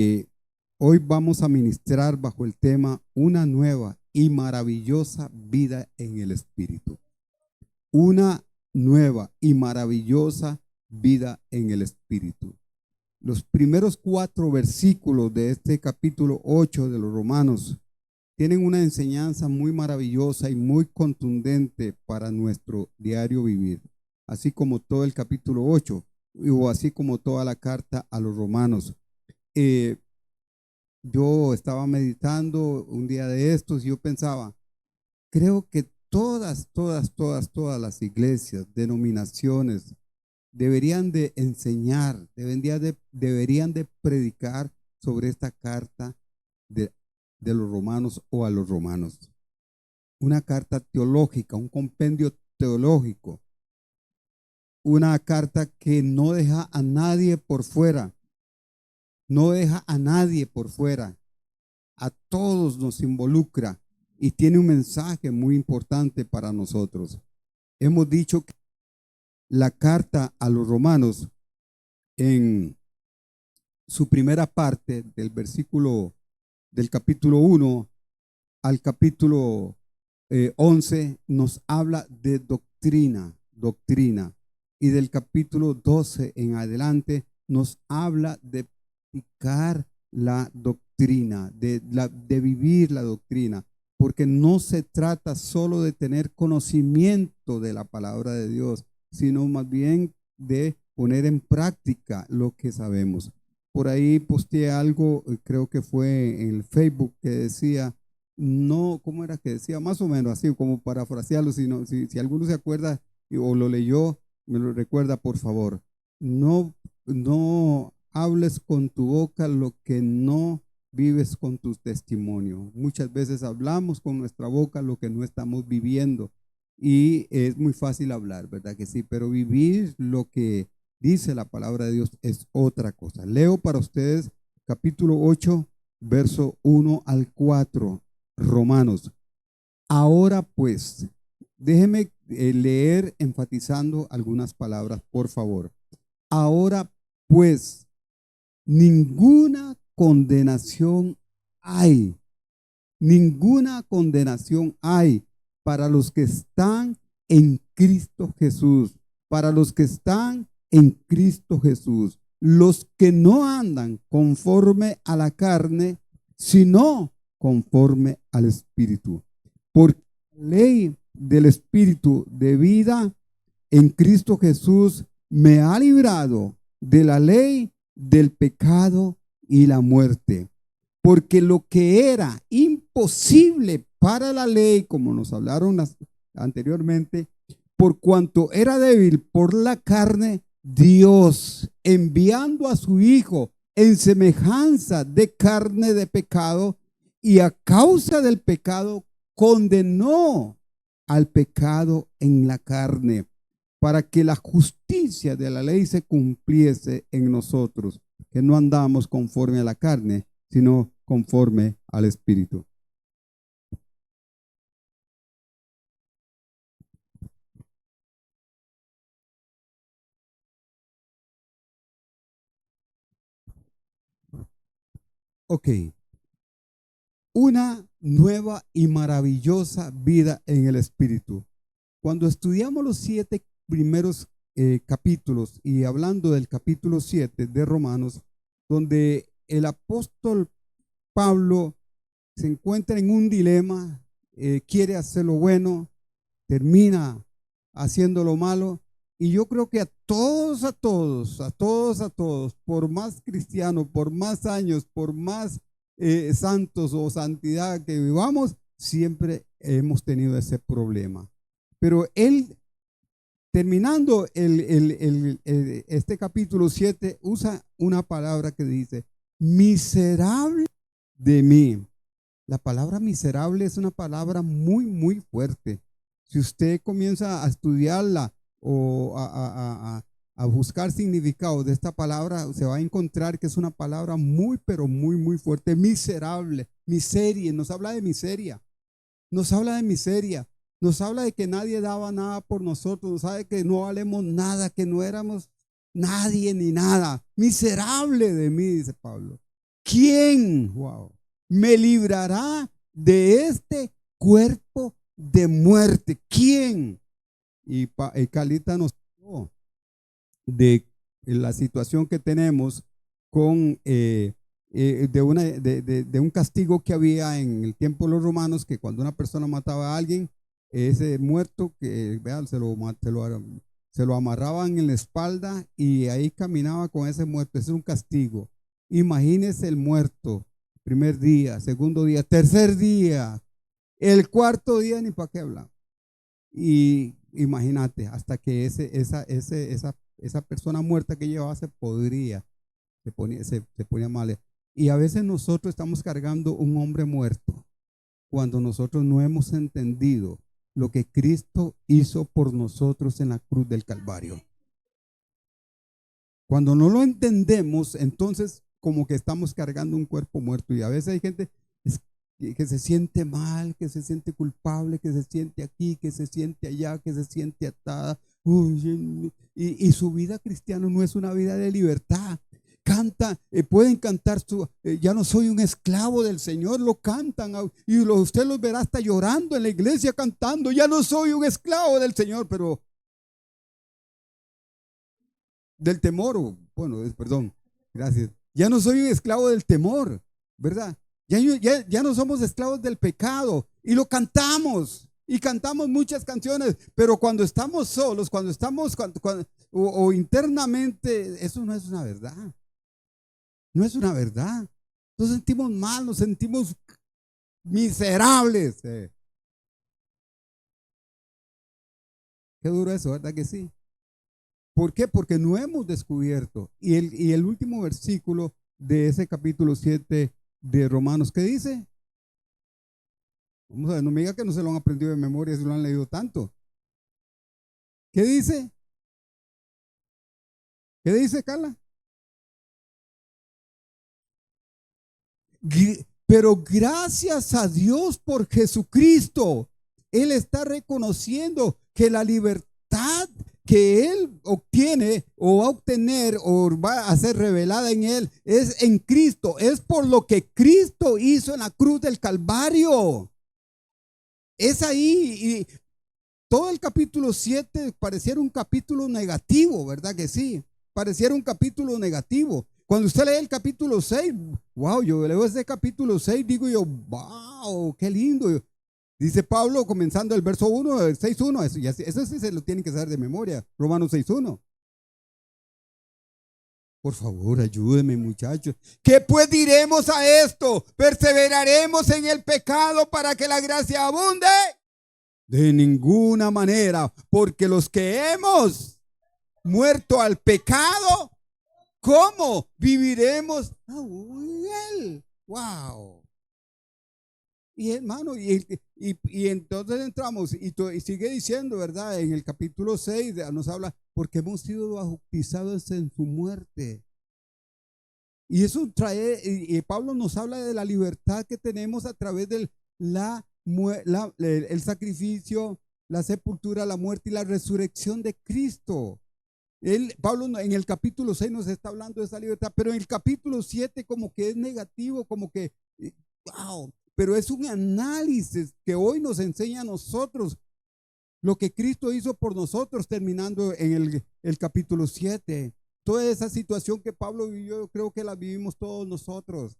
Eh, Hoy vamos a ministrar bajo el tema una nueva y maravillosa vida en el Espíritu. Una nueva y maravillosa vida en el Espíritu. Los primeros 4 versículos de este capítulo 8 de los Romanos tienen una enseñanza muy maravillosa y muy contundente para nuestro diario vivir, así como todo el capítulo 8 o así como toda la carta a los romanos. Eh, yo estaba meditando un día de estos y yo pensaba, creo que todas las iglesias, denominaciones, deberían de enseñar, deberían de predicar sobre esta carta de, de los romanos o a los romanos. Una carta teológica, un compendio teológico, una carta que no deja a nadie por fuera, no deja a nadie por fuera, a todos nos involucra y tiene un mensaje muy importante para nosotros. Hemos dicho que la carta a los romanos en su primera parte del versículo del capítulo 1 al capítulo 11 nos habla de doctrina, y del capítulo 12 en adelante nos habla de practicar la doctrina, de vivir la doctrina, porque no se trata solo de tener conocimiento de la palabra de Dios, sino más bien de poner en práctica lo que sabemos. Por ahí posteé algo, creo que fue en el Facebook, que decía, no, ¿cómo era que decía? Más o menos así, como parafrasearlo, si alguno se acuerda o lo leyó, me lo recuerda, por favor. No hables con tu boca lo que no vives con tu testimonio. Muchas veces hablamos con nuestra boca lo que no estamos viviendo y es muy fácil hablar, ¿verdad que sí? Pero vivir lo que dice la palabra de Dios es otra cosa. Leo para ustedes capítulo 8, verso 1 al 4, Romanos. Ahora pues, déjeme leer enfatizando algunas palabras, por favor. Ahora pues, ninguna condenación hay, ninguna condenación hay para los que están en Cristo Jesús, para los que están en Cristo Jesús, los que no andan conforme a la carne, sino conforme al Espíritu. Porque la ley del Espíritu de vida en Cristo Jesús me ha librado de la ley del pecado y la muerte. Porque lo que era imposible para la ley, como nos hablaron anteriormente, por cuanto era débil por la carne, Dios, enviando a su Hijo en semejanza de carne de pecado, y a causa del pecado, condenó al pecado en la carne, para que la justicia de la ley se cumpliese en nosotros, que no andamos conforme a la carne, sino conforme al Espíritu. Ok, una nueva y maravillosa vida en el Espíritu. Cuando estudiamos los 7 primeros capítulos y hablando del capítulo 7 de Romanos, donde el apóstol Pablo se encuentra en un dilema, quiere hacer lo bueno, termina haciendo lo malo. Y yo creo que a todos, por más cristianos, por más años, por más santos o santidad que vivamos, siempre hemos tenido ese problema. Pero él, terminando este capítulo 7, usa una palabra que dice, miserable de mí. La palabra miserable es una palabra muy, muy fuerte. Si usted comienza a estudiarla o a buscar significado de esta palabra, se va a encontrar que es una palabra muy, pero muy, muy fuerte. Miserable, miseria, nos habla de miseria, nos habla de miseria, nos habla de que nadie daba nada por nosotros, nos habla de que no valemos nada, que no éramos nadie ni nada. Miserable de mí, dice Pablo. ¿quién, me librará de este cuerpo de muerte? ¿Quién? Y Calita nos habló de la situación que tenemos con de un castigo que había en el tiempo de los romanos, que cuando una persona mataba a alguien, ese muerto, que vean, se lo amarraban en la espalda y ahí caminaba con ese muerto. Ese es un castigo. Imagínese el muerto, primer día, segundo día, tercer día, el cuarto día, ni para qué hablar. Y imagínate, hasta que esa persona muerta que llevaba se podría, se ponía mal. Y a veces nosotros estamos cargando un hombre muerto cuando nosotros no hemos entendido lo que Cristo hizo por nosotros en la cruz del Calvario. Cuando no lo entendemos, entonces como que estamos cargando un cuerpo muerto. Y a veces hay gente que se siente mal, que se siente culpable, que se siente aquí, que se siente allá, que se siente atada. Y su vida cristiana no es una vida de libertad. Canta, pueden cantar ya no soy un esclavo del Señor, lo cantan y usted los verá hasta llorando en la iglesia cantando, ya no soy un esclavo del Señor, pero del temor, perdón, gracias, ya no soy un esclavo del temor, ¿verdad? Ya no somos esclavos del pecado y lo cantamos y cantamos muchas canciones, pero cuando estamos solos, cuando estamos o internamente, eso no es una verdad. No es una verdad. Nos sentimos mal, nos sentimos miserables. Qué duro eso, ¿verdad que sí? ¿Por qué? Porque no hemos descubierto. Y el último versículo de ese capítulo 7 de Romanos, ¿qué dice? Vamos a ver, no me diga que no se lo han aprendido de memoria si lo han leído tanto. ¿Qué dice? ¿Qué dice, Carla? Pero gracias a Dios por Jesucristo, Él está reconociendo que la libertad que Él obtiene o va a obtener o va a ser revelada en Él es en Cristo. Es por lo que Cristo hizo en la cruz del Calvario. Es ahí. Y todo el capítulo 7 pareciera un capítulo negativo, ¿verdad que sí? Pareciera un capítulo negativo. Cuando usted lee el capítulo 6, wow, yo leo ese capítulo 6, digo yo, wow, qué lindo. Dice Pablo, comenzando el verso 1, el 6:1, eso sí se lo tienen que saber de memoria, Romanos 6:1. Por favor, ayúdenme, muchachos. ¿Qué pues diremos a esto? ¿Perseveraremos en el pecado para que la gracia abunde? De ninguna manera, porque los que hemos muerto al pecado, ¿cómo viviremos aún en él? Wow. Y hermano, y entonces entramos y sigue diciendo, ¿verdad? En el capítulo 6 nos habla, porque hemos sido bautizados en su muerte. Y eso trae, y Pablo nos habla de la libertad que tenemos a través del el sacrificio, la sepultura, la muerte y la resurrección de Cristo. Pablo en el capítulo 6 nos está hablando de esa libertad, pero en el capítulo 7 como que es negativo, como que, wow, pero es un análisis que hoy nos enseña a nosotros lo que Cristo hizo por nosotros, terminando en el capítulo 7. Toda esa situación que Pablo vivió, yo creo que la vivimos todos nosotros.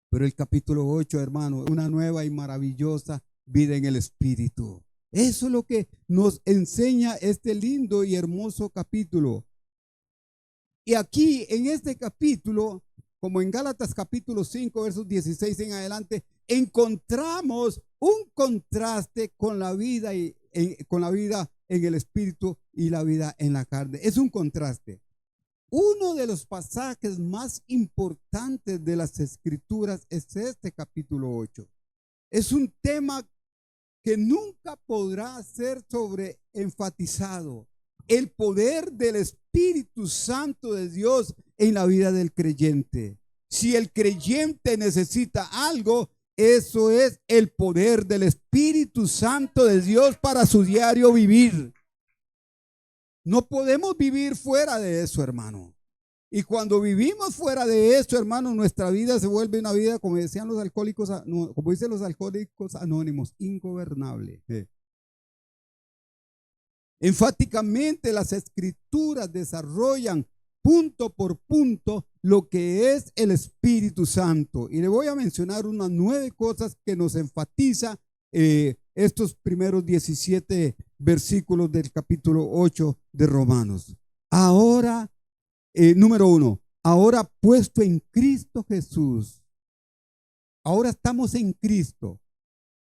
Pero el capítulo 8, hermano, una nueva y maravillosa vida en el Espíritu. Eso es lo que nos enseña este lindo y hermoso capítulo. Y aquí en este capítulo, como en Gálatas capítulo 5, versos 16 en adelante, encontramos un contraste con la vida en el Espíritu y la vida en la carne. Es un contraste. Uno de los pasajes más importantes de las Escrituras es este capítulo 8. Es un tema que nunca podrá ser sobreenfatizado. El poder del Espíritu Santo de Dios en la vida del creyente. Si el creyente necesita algo, eso es el poder del Espíritu Santo de Dios para su diario vivir. No podemos vivir fuera de eso, hermano. Y cuando vivimos fuera de esto, hermano, nuestra vida se vuelve una vida, como decían los alcohólicos, como dicen los alcohólicos anónimos, ingobernable. Enfáticamente las escrituras desarrollan punto por punto lo que es el Espíritu Santo. Y le voy a mencionar unas 9 cosas que nos enfatiza estos primeros 17 versículos del capítulo 8 de Romanos. Ahora, número 1, ahora puesto en Cristo Jesús. Ahora estamos en Cristo.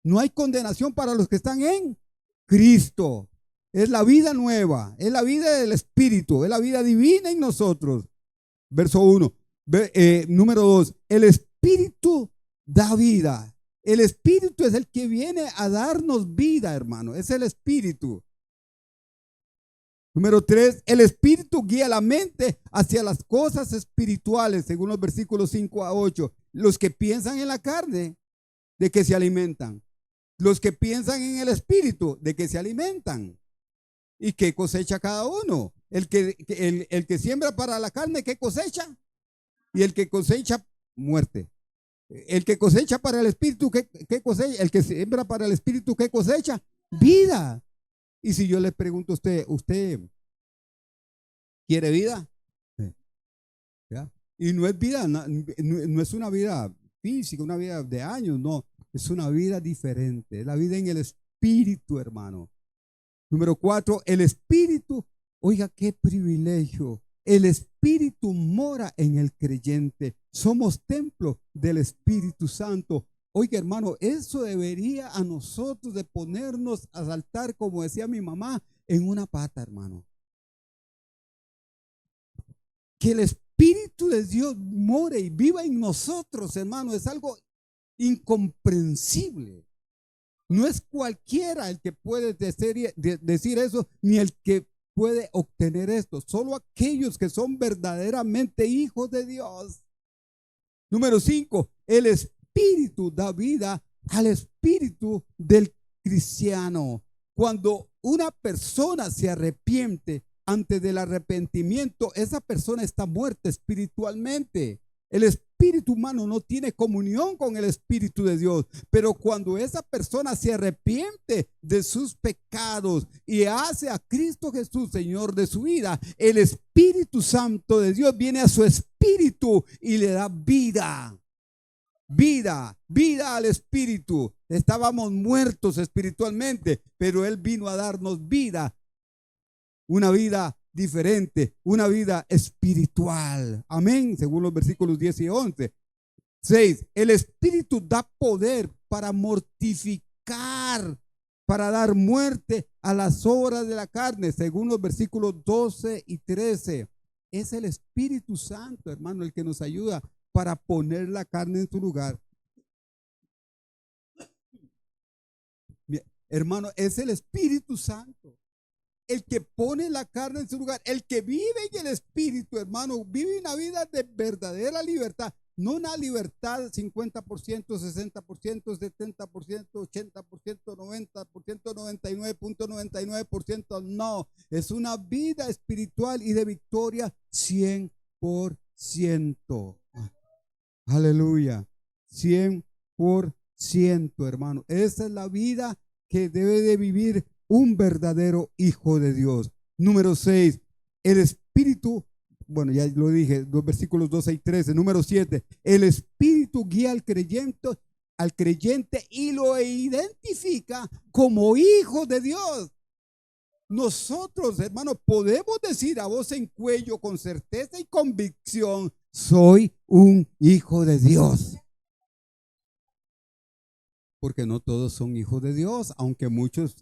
No hay condenación para los que están en Cristo. Es la vida nueva, es la vida del Espíritu, es la vida divina en nosotros. Verso 1. Número 2. El Espíritu da vida. El Espíritu es el que viene a darnos vida, hermano. Es el Espíritu. Número 3. El Espíritu guía la mente hacia las cosas espirituales, según los versículos 5 a 8. Los que piensan en la carne, ¿de qué se alimentan? Los que piensan en el Espíritu, ¿de qué se alimentan? ¿Y qué cosecha cada uno? El que siembra para la carne, ¿qué cosecha? Y el que cosecha, muerte. El que cosecha para el Espíritu, ¿qué cosecha? El que siembra para el Espíritu, ¿qué cosecha? Vida. Y si yo le pregunto a usted, ¿usted quiere vida? ¿Ya? Y no es vida, no es una vida física, una vida de años, no. Es una vida diferente. Es la vida en el Espíritu, hermano. Número 4, el Espíritu, oiga qué privilegio, el Espíritu mora en el creyente, somos templo del Espíritu Santo. Oiga hermano, eso debería a nosotros de ponernos a saltar, como decía mi mamá, en una pata, hermano. Que el Espíritu de Dios more y viva en nosotros, hermano, es algo incomprensible. No es cualquiera el que puede decir eso, ni el que puede obtener esto. Solo aquellos que son verdaderamente hijos de Dios. Número 5, el Espíritu da vida al espíritu del cristiano. Cuando una persona se arrepiente, antes del arrepentimiento, esa persona está muerta espiritualmente. El espíritu humano no tiene comunión con el Espíritu de Dios, pero cuando esa persona se arrepiente de sus pecados y hace a Cristo Jesús Señor de su vida, el Espíritu Santo de Dios viene a su espíritu y le da vida. Vida al espíritu. Estábamos muertos espiritualmente, pero Él vino a darnos vida, una vida diferente, una vida espiritual. Amén, según los versículos 10 y 11. 6. El Espíritu da poder para mortificar, para dar muerte a las obras de la carne, según los versículos 12 y 13. Es el Espíritu Santo, hermano, el que nos ayuda para poner la carne en su lugar. Hermano, es el Espíritu Santo el que pone la carne en su lugar, el que vive en el Espíritu, hermano, vive una vida de verdadera libertad, no una libertad 50%, 60%, 70%, 80%, 90%, 99.99%, no, es una vida espiritual y de victoria 100%. Aleluya, 100%, hermano. Esa es la vida que debe de vivir un verdadero hijo de Dios. Número 6, el Espíritu, bueno, ya lo dije, los versículos 12 y 13. Número 7, el Espíritu guía al creyente y lo identifica como hijo de Dios. Nosotros, hermanos, podemos decir a voz en cuello, con certeza y convicción, soy un hijo de Dios. Porque no todos son hijos de Dios, aunque muchos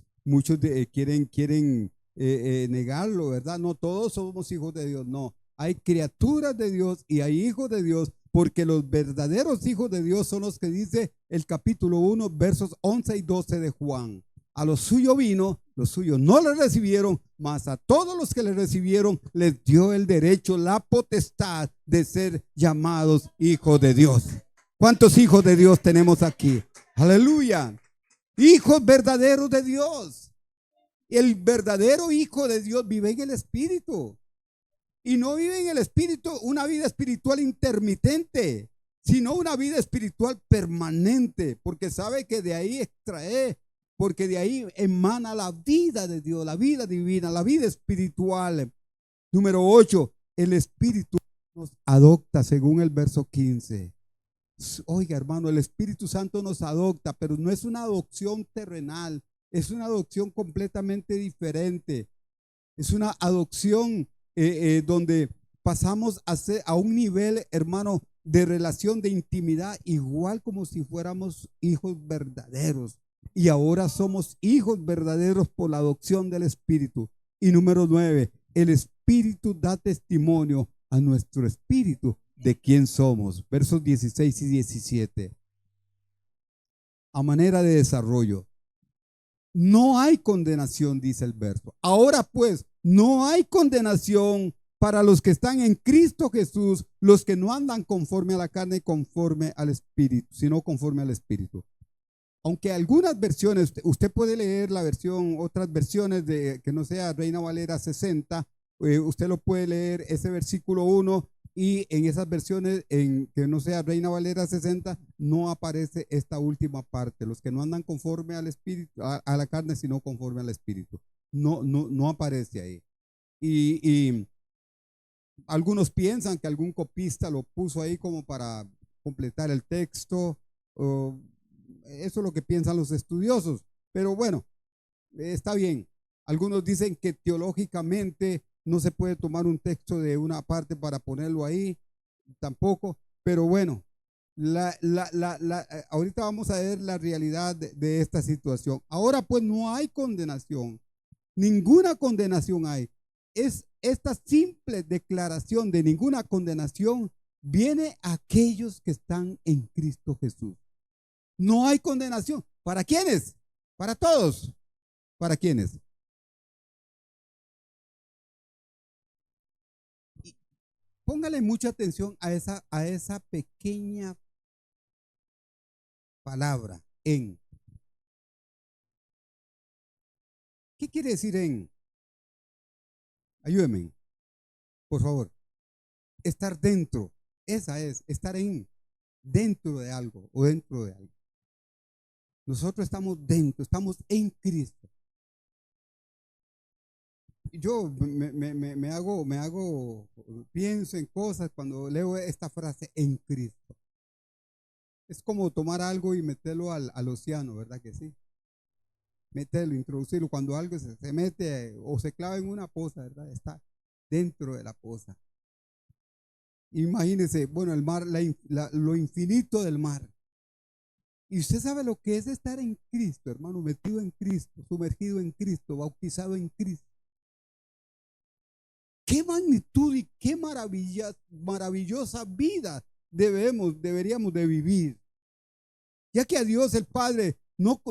quieren negarlo, ¿verdad? No todos somos hijos de Dios, no. Hay criaturas de Dios y hay hijos de Dios, porque los verdaderos hijos de Dios son los que dice el capítulo 1, versos 11 y 12 de Juan. A los suyos vino, los suyos no le recibieron, mas a todos los que le recibieron les dio el derecho, la potestad de ser llamados hijos de Dios. ¿Cuántos hijos de Dios tenemos aquí? Aleluya. Hijos verdaderos de Dios. El verdadero hijo de Dios vive en el Espíritu. y no vive en el espíritu una vida espiritual intermitente, sino una vida espiritual permanente, porque sabe que de ahí extrae, porque de ahí emana la vida de Dios, la vida divina, la vida espiritual. Número 8, el Espíritu nos adopta según el verso 15. Oiga, hermano, el Espíritu Santo nos adopta, pero no es una adopción terrenal, es una adopción completamente diferente. Es una adopción donde pasamos a un nivel, hermano, de relación, de intimidad, igual como si fuéramos hijos verdaderos. Y ahora somos hijos verdaderos por la adopción del Espíritu. Y número 9, el Espíritu da testimonio a nuestro espíritu de quién somos. Versos 16 y 17. A manera de desarrollo. No hay condenación, dice el verso. Ahora pues, no hay condenación para los que están en Cristo Jesús, los que no andan conforme a la carne, conforme al Espíritu, sino conforme al Espíritu. Aunque algunas versiones, usted puede leer la versión, otras versiones de que no sea Reina Valera 60, usted lo puede leer ese versículo 1 y en esas versiones en que no sea Reina Valera 60 no aparece esta última parte, los que no andan conforme al espíritu, a la carne, sino conforme al espíritu. No aparece ahí. Y algunos piensan que algún copista lo puso ahí como para completar el texto. Eso es lo que piensan los estudiosos. Pero bueno, está bien. Algunos dicen que teológicamente no se puede tomar un texto de una parte para ponerlo ahí, tampoco. Pero bueno, ahorita vamos a ver la realidad de esta situación. Ahora pues no hay condenación, ninguna condenación hay. Es esta simple declaración de ninguna condenación viene a aquellos que están en Cristo Jesús. No hay condenación. ¿Para quiénes? Para todos. ¿Para quiénes? Y póngale mucha atención a esa pequeña palabra, en. ¿Qué quiere decir en? Ayúdenme, por favor. Estar dentro. Esa es, estar dentro de algo o dentro de algo. Nosotros estamos dentro, estamos en Cristo. Yo pienso en cosas cuando leo esta frase, en Cristo. Es como tomar algo y meterlo al océano, ¿verdad que sí? Meterlo, introducirlo. Cuando algo se mete o se clava en una poza, ¿verdad? Está dentro de la poza. Imagínense, bueno, el mar, lo infinito del mar. Y usted sabe lo que es estar en Cristo, hermano, metido en Cristo, sumergido en Cristo, bautizado en Cristo. Qué magnitud y qué maravillosa vida deberíamos de vivir. Ya que a Dios el Padre no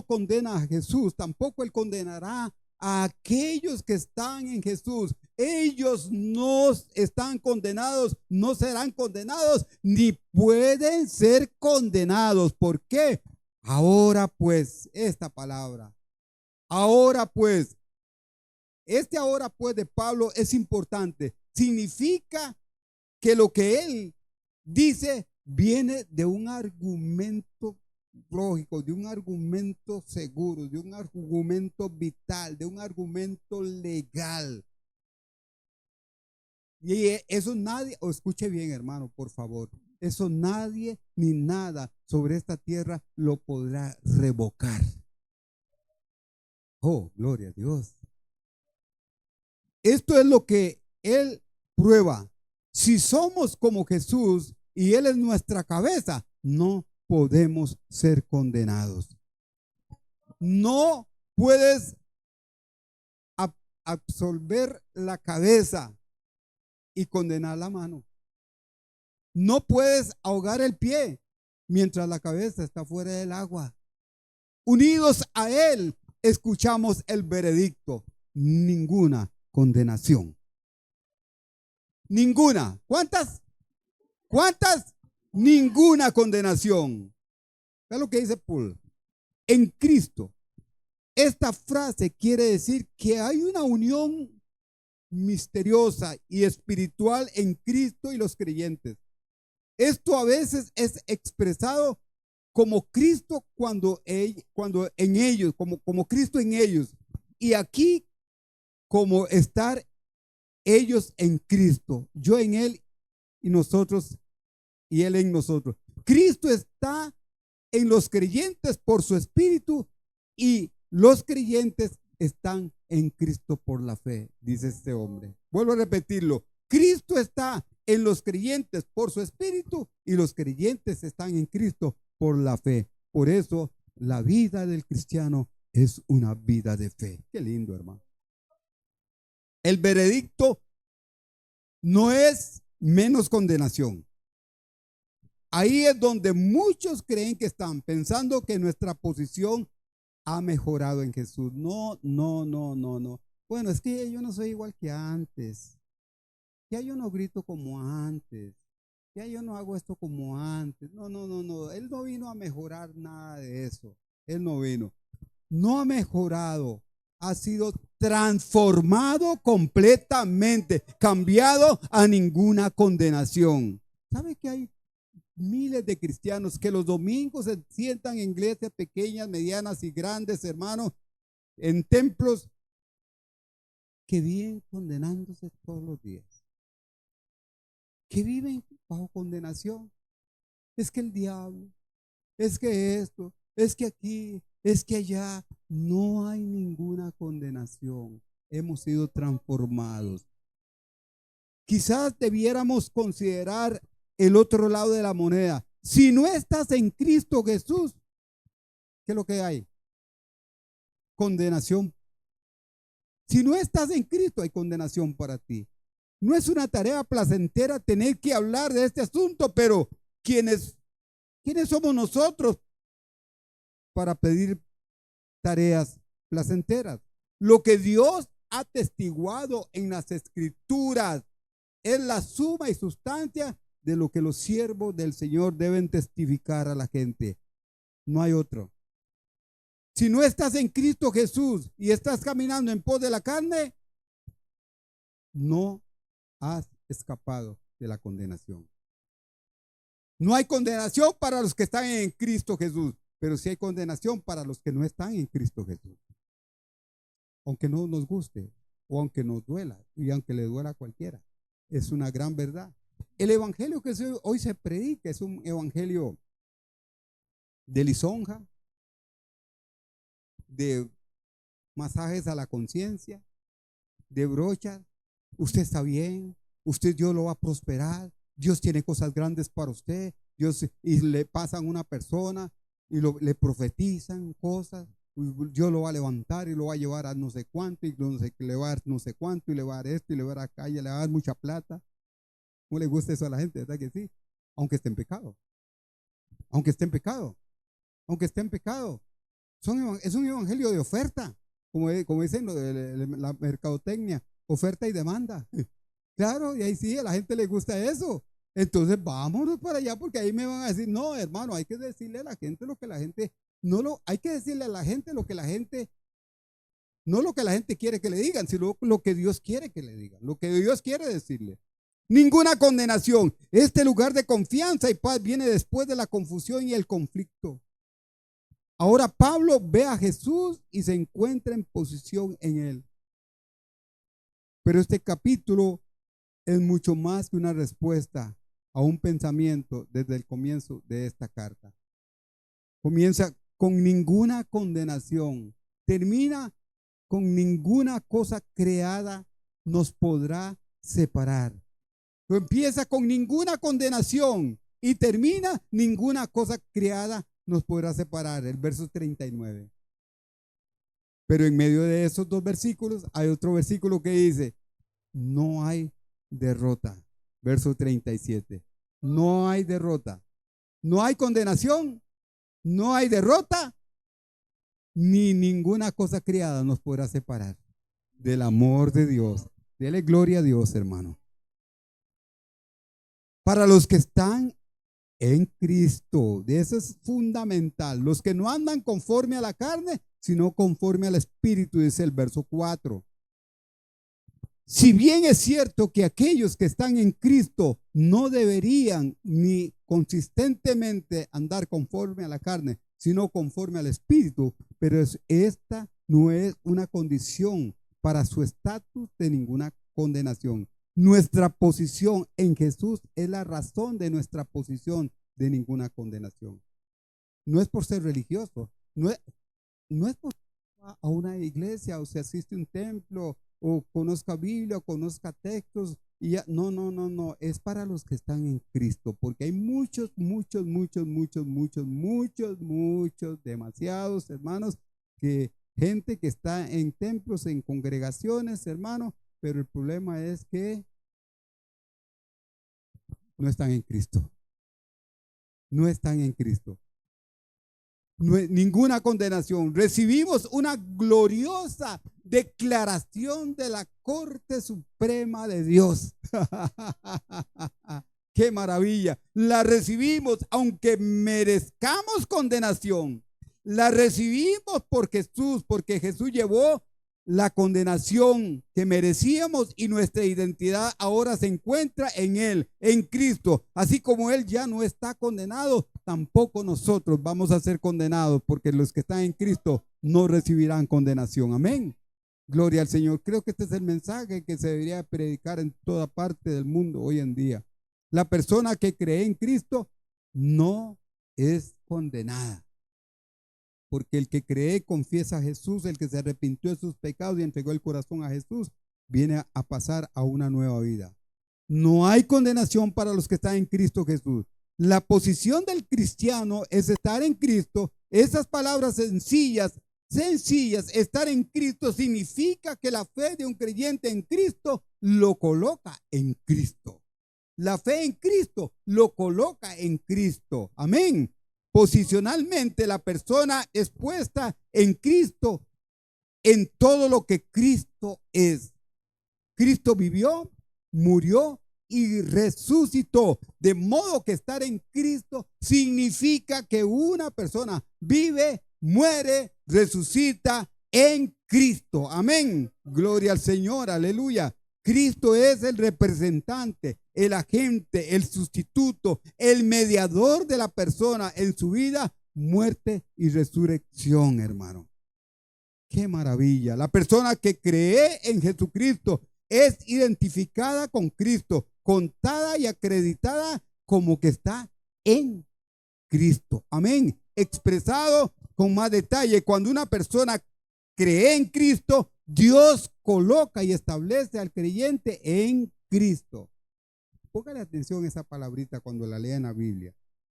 condena a Jesús, tampoco Él condenará a aquellos que están en Jesús. Ellos no están condenados, no serán condenados, ni pueden ser condenados. ¿Por qué? Ahora pues, esta palabra. Ahora pues, ahora pues de Pablo es importante. Significa que lo que él dice viene de un argumento lógico, de un argumento seguro, de un argumento vital, de un argumento legal. Y eso nadie, o escuche bien, hermano, por favor, eso nadie ni nada sobre esta tierra lo podrá revocar. Oh, gloria a Dios. Esto es lo que Él prueba. Si somos como Jesús y Él es nuestra cabeza, no podemos ser condenados. No puedes absolver la cabeza y condenar la mano. No puedes ahogar el pie mientras la cabeza está fuera del agua. Unidos a Él, escuchamos el veredicto. Ninguna condenación. Ninguna. ¿Cuántas? ¿Cuántas? Ninguna condenación. ¿Sabes lo que dice Paul? En Cristo. Esta frase quiere decir que hay una unión misteriosa y espiritual en Cristo y los creyentes. Esto a veces es expresado como Cristo cuando en ellos, como Cristo en ellos. Y aquí como estar ellos en Cristo, yo en Él y nosotros y Él en nosotros. Cristo está en los creyentes por su espíritu y los creyentes están en Cristo por la fe, dice este hombre. Vuelvo a repetirlo. Cristo está en los creyentes por su espíritu y los creyentes están en Cristo por la fe. Por eso la vida del cristiano es una vida de fe. Qué lindo, hermano. El veredicto no es menos condenación. Ahí es donde muchos creen que están pensando que nuestra posición ha mejorado en Jesús. No. Bueno, es que yo no soy igual que antes. Ya yo no grito como antes. Ya yo no hago esto como antes. No. Él no vino a mejorar nada de eso. Él no vino. No ha mejorado. Ha sido transformado completamente, cambiado a ninguna condenación. ¿Sabe que hay miles de cristianos que los domingos se sientan en iglesias pequeñas, medianas y grandes, hermanos, en templos, que viven condenándose todos los días? Que viven bajo condenación. Es que el diablo, es que esto, es que aquí, es que allá. No hay ninguna condenación. Hemos sido transformados. Quizás debiéramos considerar el otro lado de la moneda. Si no estás en Cristo Jesús, ¿qué es lo que hay? Condenación. Si no estás en Cristo, hay condenación para ti. No es una tarea placentera tener que hablar de este asunto, pero ¿quiénes somos nosotros para pedir tareas placenteras? Lo que Dios ha atestiguado en las Escrituras es la suma y sustancia de lo que los siervos del Señor deben testificar a la gente. No hay otro. Si no estás en Cristo Jesús y estás caminando en pos de la carne, no has escapado de la condenación. No hay condenación para los que están en Cristo Jesús, pero sí hay condenación para los que no están en Cristo Jesús. Aunque no nos guste o aunque nos duela y aunque le duela a cualquiera, es una gran verdad. El evangelio que hoy se predica es un evangelio de lisonja, de masajes a la conciencia, de brochas. Usted está bien, Dios lo va a prosperar, Dios tiene cosas grandes para usted. Y le pasan a una persona y le profetizan cosas. Dios lo va a levantar y lo va a llevar a no sé cuánto, y le va a dar no sé cuánto, y le va a dar esto, y le va a dar acá, y le va a dar mucha plata. ¿Cómo le gusta eso a la gente? ¿Verdad que sí? Aunque esté en pecado. Aunque esté en pecado. Aunque esté en pecado. Es un evangelio de oferta, como dicen la mercadotecnia, oferta y demanda. Claro, y ahí sí, a la gente le gusta eso. Entonces vámonos para allá, porque ahí me van a decir, no, hermano, hay que decirle a la gente lo que la gente, hay que decirle a la gente lo que la gente, no lo que la gente quiere que le digan, sino lo que Dios quiere que le digan, lo que Dios quiere decirle. Ninguna condenación. Este lugar de confianza y paz viene después de la confusión y el conflicto. Ahora Pablo ve a Jesús y se encuentra en posición en él. Pero este capítulo es mucho más que una respuesta a un pensamiento desde el comienzo de esta carta. Comienza con ninguna condenación, termina con ninguna cosa creada nos podrá separar. Empieza con ninguna condenación y termina ninguna cosa creada nos podrá separar, el verso 39. Pero en medio de esos dos versículos hay otro versículo que dice, no hay derrota. Verso 37. No hay derrota. No hay condenación. No hay derrota. Ni ninguna cosa creada nos podrá separar del amor de Dios. Dele gloria a Dios, hermano. Para los que están en Cristo, de eso es fundamental. Los que no andan conforme a la carne, sino conforme al Espíritu, dice el verso 4. Si bien es cierto que aquellos que están en Cristo no deberían ni consistentemente andar conforme a la carne, sino conforme al Espíritu, pero esta no es una condición para su estatus de ninguna condenación. Nuestra posición en Jesús es la razón de nuestra posición de ninguna condenación. No es por ser religioso, no es por ir a una iglesia o si asiste a un templo o conozca Biblia o conozca textos y ya, no, es para los que están en Cristo, porque hay muchos, demasiados hermanos, que gente que está en templos, en congregaciones, hermanos, pero el problema es que no están en Cristo, no están en Cristo. No es ninguna condenación. Recibimos una gloriosa declaración de la Corte Suprema de Dios. ¡Qué maravilla! La recibimos aunque merezcamos condenación. La recibimos por Jesús, porque Jesús llevó la condenación que merecíamos y nuestra identidad ahora se encuentra en Él, en Cristo. Así como Él ya no está condenado, tampoco nosotros vamos a ser condenados, porque los que están en Cristo no recibirán condenación. Amén. Gloria al Señor. Creo que este es el mensaje que se debería predicar en toda parte del mundo hoy en día. La persona que cree en Cristo no es condenada. Porque el que cree, confiesa a Jesús, el que se arrepintió de sus pecados y entregó el corazón a Jesús, viene a pasar a una nueva vida. No hay condenación para los que están en Cristo Jesús. La posición del cristiano es estar en Cristo. Esas palabras sencillas, estar en Cristo significa que la fe de un creyente en Cristo lo coloca en Cristo. La fe en Cristo lo coloca en Cristo. Amén. Posicionalmente la persona es puesta en Cristo en todo lo que Cristo es. Cristo vivió, murió y resucitó. De modo que estar en Cristo significa que una persona vive, muere, resucita en Cristo. Amén. Gloria al Señor. Aleluya. Cristo es el representante, el agente, el sustituto, el mediador de la persona en su vida, muerte y resurrección, hermano. ¡Qué maravilla! La persona que cree en Jesucristo es identificada con Cristo, contada y acreditada como que está en Cristo. Amén. Expresado con más detalle. Cuando una persona cree en Cristo, Dios coloca y establece al creyente en Cristo. Póngale atención a esa palabrita cuando la lea en la Biblia,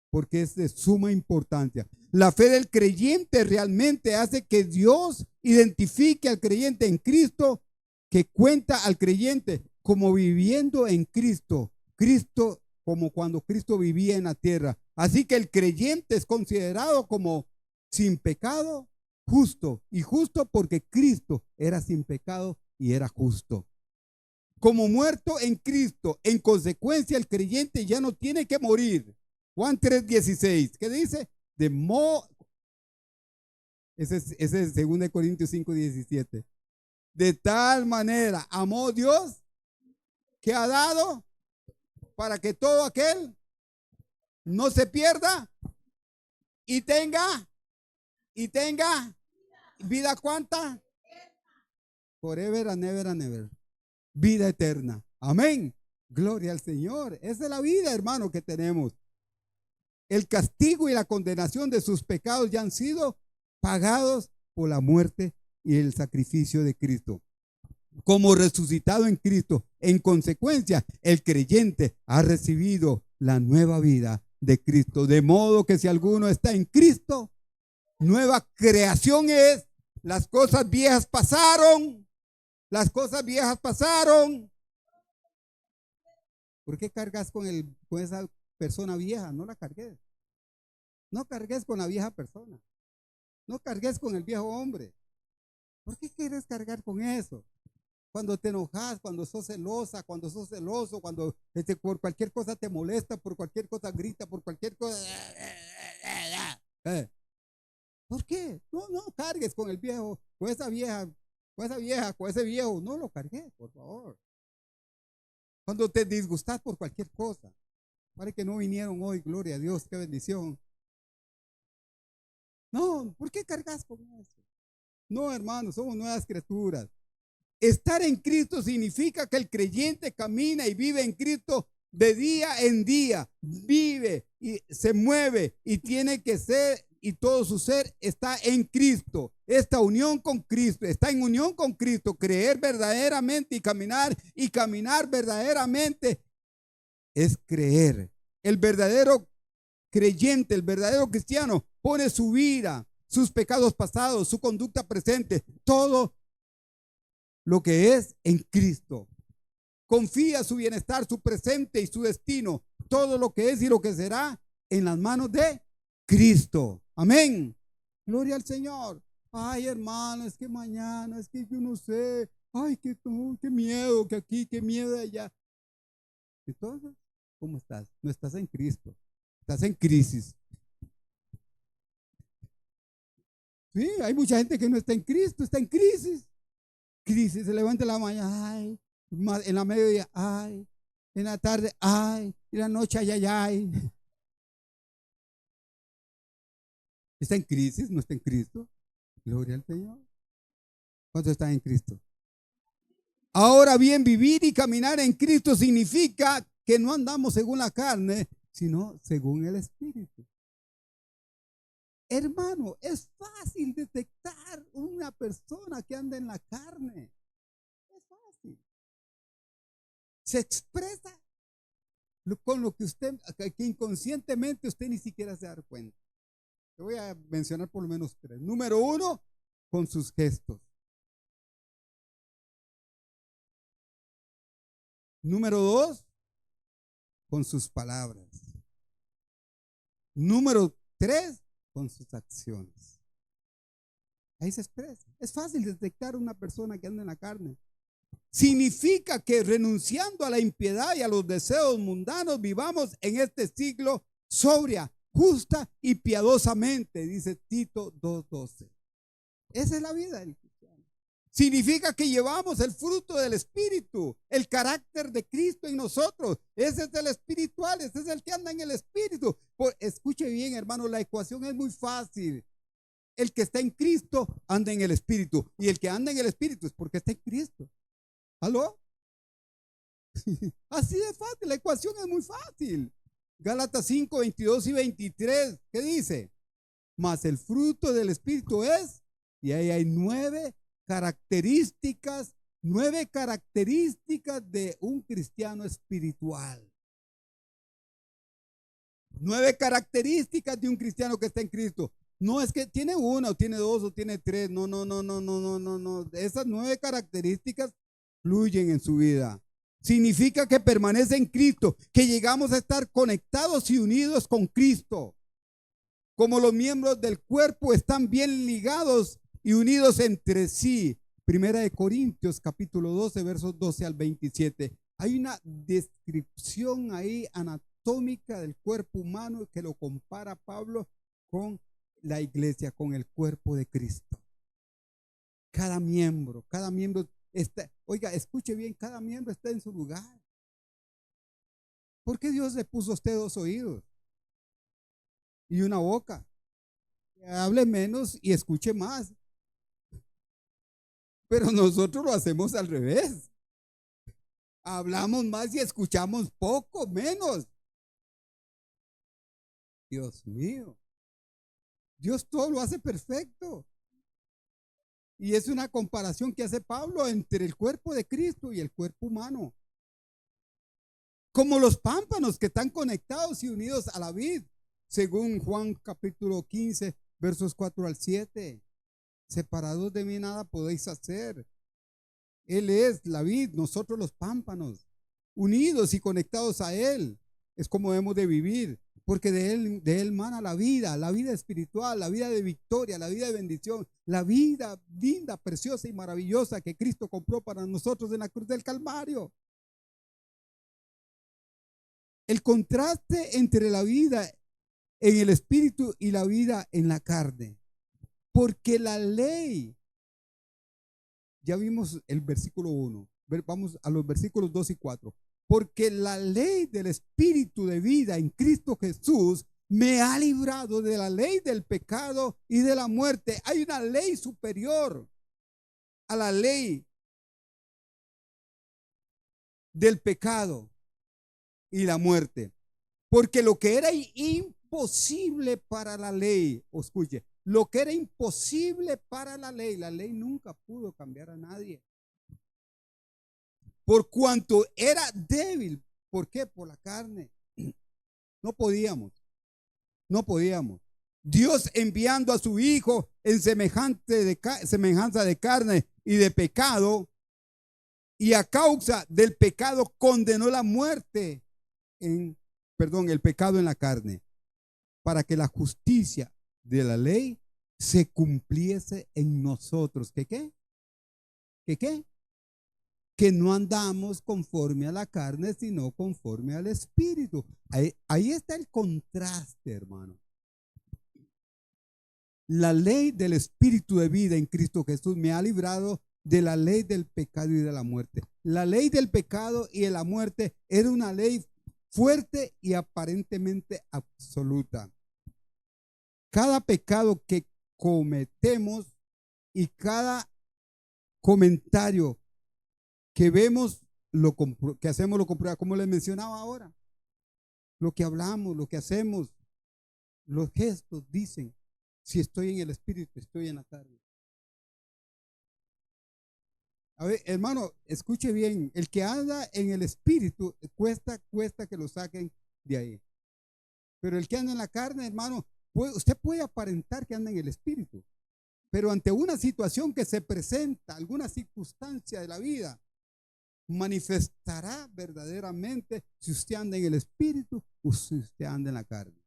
porque es de suma importancia. La fe del creyente realmente hace que Dios identifique al creyente en Cristo, que cuenta al creyente como viviendo en Cristo. Cristo, como cuando Cristo vivía en la tierra. Así que el creyente es considerado como sin pecado, justo, y justo porque Cristo era sin pecado y era justo. Como muerto en Cristo, en consecuencia el creyente ya no tiene que morir. Juan 3:16, ¿qué dice? Ese es 2 Corintios 5:17. De tal manera amó Dios que ha dado para que todo aquel no se pierda y tenga vida. ¿Cuánta? Forever and ever and ever. Vida eterna. Amén. Gloria al Señor. Esa es la vida, hermano, que tenemos. El castigo y la condenación de sus pecados ya han sido pagados por la muerte y el sacrificio de Cristo. Como resucitado en Cristo, en consecuencia, el creyente ha recibido la nueva vida de Cristo. De modo que si alguno está en Cristo, nueva creación es. Las cosas viejas pasaron. Las cosas viejas pasaron. ¿Por qué cargas con esa persona vieja? No la cargues. No cargues con la vieja persona. No cargues con el viejo hombre. ¿Por qué quieres cargar con eso? Cuando te enojas, cuando sos celosa, cuando sos celoso, cuando por cualquier cosa te molesta, por cualquier cosa grita, por cualquier cosa. ¿Por qué? No cargues con el viejo, con esa vieja con esa vieja, con ese viejo. No lo cargué, por favor. Cuando te disgustas por cualquier cosa. Parece que no vinieron hoy, gloria a Dios, qué bendición. No, ¿por qué cargas con eso? No, hermanos, somos nuevas criaturas. Estar en Cristo significa que el creyente camina y vive en Cristo de día en día. Vive y se mueve y tiene que ser, y todo su ser está en Cristo. Esta unión con Cristo, está en unión con Cristo. Creer verdaderamente y caminar verdaderamente es creer. El verdadero creyente, el verdadero cristiano, pone su vida, sus pecados pasados, su conducta presente, todo lo que es en Cristo. Confía su bienestar, su presente y su destino, todo lo que es y lo que será, en las manos de Cristo. Amén. Gloria al Señor. Ay, hermano, es que mañana, es que yo no sé. Ay, qué miedo, que aquí, qué miedo de allá. Entonces, ¿cómo estás? No estás en Cristo. Estás en crisis. Sí, hay mucha gente que no está en Cristo, está en crisis. Crisis, se levanta en la mañana, ay, en la mediodía, ay, en la tarde, ay, en la noche, ay, ay, ay. ¿Está en crisis? ¿No está en Cristo? Gloria al Señor. ¿Cuántos están en Cristo? Ahora bien, vivir y caminar en Cristo significa que no andamos según la carne, sino según el Espíritu. Hermano, es fácil detectar una persona que anda en la carne. Es fácil. Se expresa con lo que usted, que inconscientemente usted ni siquiera se da cuenta. Te voy a mencionar por lo menos 3. Número 1, con sus gestos. Número 2, con sus palabras. Número 3, con sus acciones. Ahí se expresa. Es fácil detectar una persona que anda en la carne. Significa que renunciando a la impiedad y a los deseos mundanos, vivamos en este siglo sobria, justa y piadosamente, dice Tito 2:12. Esa es la vida del cristiano. Significa que llevamos el fruto del Espíritu, el carácter de Cristo en nosotros. Ese es el espiritual, ese es el que anda en el Espíritu. Escuche bien, hermano, la ecuación es muy fácil. El que está en Cristo anda en el Espíritu, y el que anda en el Espíritu es porque está en Cristo. ¿Aló? Así de fácil, la ecuación es muy fácil. Gálatas 5, 22 y 23, ¿qué dice? Mas el fruto del Espíritu es, y ahí hay 9 características de un cristiano espiritual. 9 características de un cristiano que está en Cristo. No es que tiene una o tiene 2 o tiene 3. No. Esas 9 características fluyen en su vida. Significa que permanece en Cristo, que llegamos a estar conectados y unidos con Cristo. Como los miembros del cuerpo están bien ligados y unidos entre sí. Primera de Corintios, capítulo 12, versos 12 al 27. Hay una descripción ahí anatómica del cuerpo humano que lo compara Pablo con la iglesia, con el cuerpo de Cristo. Cada miembro está, oiga, escuche bien, cada miembro está en su lugar. ¿Por qué Dios le puso a usted 2 oídos y una boca? Hable menos y escuche más. Pero nosotros lo hacemos al revés. Hablamos más y escuchamos poco, menos. Dios mío. Dios todo lo hace perfecto. Y es una comparación que hace Pablo entre el cuerpo de Cristo y el cuerpo humano. Como los pámpanos que están conectados y unidos a la vid, según Juan capítulo 15, versos 4 al 7. Separados de mí nada podéis hacer. Él es la vid, nosotros los pámpanos, unidos y conectados a Él. Es como debemos de vivir, porque de él mana la vida espiritual, la vida de victoria, la vida de bendición, la vida linda, preciosa y maravillosa que Cristo compró para nosotros en la cruz del Calvario. El contraste entre la vida en el espíritu y la vida en la carne. Porque la ley ya vimos el versículo 1. Vamos a los versículos 2 y 4. Porque la ley del Espíritu de vida en Cristo Jesús me ha librado de la ley del pecado y de la muerte. Hay una ley superior a la ley del pecado y la muerte. Porque lo que era imposible para la ley, escuche, lo que era imposible para la ley nunca pudo cambiar a nadie. Por cuanto era débil. ¿Por qué? Por la carne. No podíamos. Dios enviando a su Hijo en semejanza de carne y de pecado, y a causa del pecado condenó la muerte el pecado en la carne, para que la justicia de la ley se cumpliese en nosotros. ¿Qué? Que no andamos conforme a la carne, sino conforme al Espíritu. Ahí está el contraste, hermano. La ley del Espíritu de vida en Cristo Jesús me ha librado de la ley del pecado y de la muerte. La ley del pecado y de la muerte era una ley fuerte y aparentemente absoluta. Cada pecado que cometemos y cada comentario que vemos, que hacemos, lo comprueba, como les mencionaba ahora. Lo que hablamos, lo que hacemos, los gestos dicen si estoy en el Espíritu, estoy en la carne. A ver, hermano, escuche bien, el que anda en el Espíritu, cuesta que lo saquen de ahí. Pero el que anda en la carne, hermano, usted puede aparentar que anda en el Espíritu, pero ante una situación que se presenta, alguna circunstancia de la vida, manifestará verdaderamente si usted anda en el Espíritu o si usted anda en la carne.